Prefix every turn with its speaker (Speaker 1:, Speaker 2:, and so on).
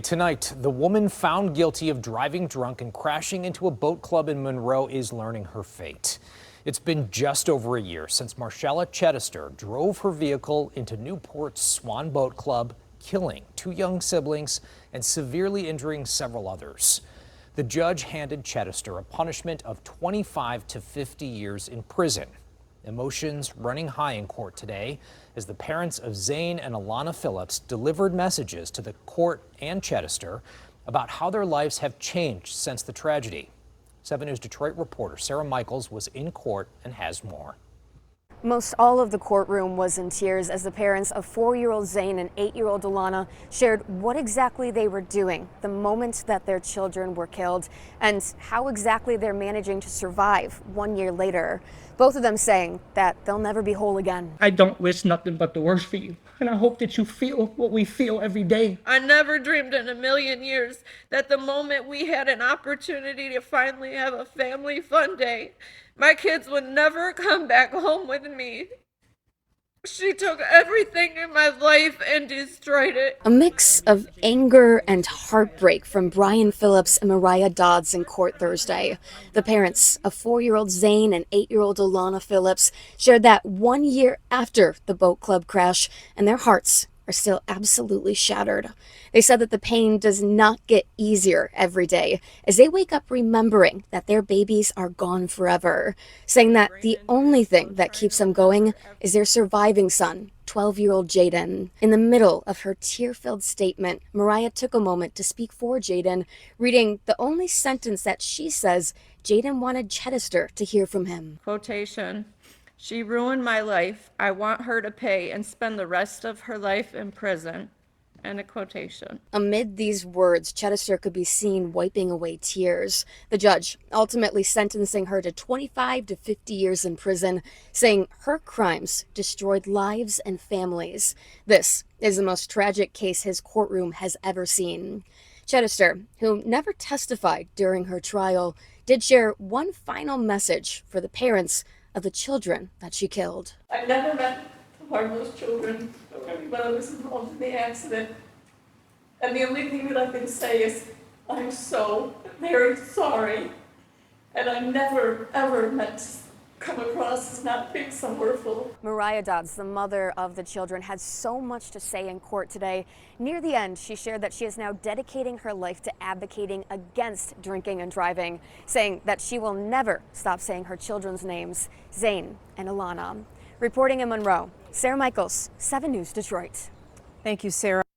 Speaker 1: Tonight, the woman found guilty of driving drunk and crashing into a boat club in Monroe is learning her fate. It's been just over a year since Marshella Chidester drove her vehicle into Newport's Swan Boat Club, killing 2 young siblings and severely injuring several others. The judge handed Chidester a punishment of 25 to 50 years in prison. Emotions running high in court today as the parents of Zane and Alana Phillips delivered messages to the court and Chidester about how their lives have changed since the tragedy. 7 News Detroit reporter Sarah Michaels was in court and has more.
Speaker 2: Most all of the courtroom was in tears as the parents of 4-year-old Zane and 8-year-old Alana shared what exactly they were doing the moment that their children were killed and how exactly they're managing to survive 1 year later. Both of them saying that they'll never be whole again.
Speaker 3: I don't wish nothing but the worst for you, and I hope that you feel what we feel every day.
Speaker 4: I never dreamed in a million years that the moment we had an opportunity to finally have a family fun day, my kids would never come back home with me. She took everything in my life and destroyed it.
Speaker 2: A mix of anger and heartbreak from Brian Phillips and Mariah Dodds in court Thursday. The parents of 4-year-old Zane and 8-year-old Alana Phillips shared that 1 year after the boat club crash, and their hearts are still absolutely shattered. They said that the pain does not get easier every day as they wake up remembering that their babies are gone forever, saying that the only thing that keeps them going is their surviving son, 12-year-old Jaden. In the middle of her tear-filled statement, Mariah took a moment to speak for Jaden, reading the only sentence that she says Jaden wanted Chidester to hear from him.
Speaker 4: Quotation. She ruined my life. I want her to pay and spend the rest of her life in prison. End of quotation.
Speaker 2: Amid these words, Chidester could be seen wiping away tears. The judge ultimately sentencing her to 25 to 50 years in prison, saying her crimes destroyed lives and families. This is the most tragic case his courtroom has ever seen. Chidester, who never testified during her trial, did share one final message for the parents of the children that she killed.
Speaker 5: I never meant to harm those children when I was involved in the accident. And the only thing that I can say is, I'm so very sorry. And I never, ever meant to come across as not being somewereful.
Speaker 2: Mariah Dodds, the mother of the children, had so much to say in court today. Near the end, she shared that she is now dedicating her life to advocating against drinking and driving, saying that she will never stop saying her children's names, Zane and Alana. Reporting in Monroe, Sarah Michaels, 7 News Detroit.
Speaker 6: Thank you, Sarah.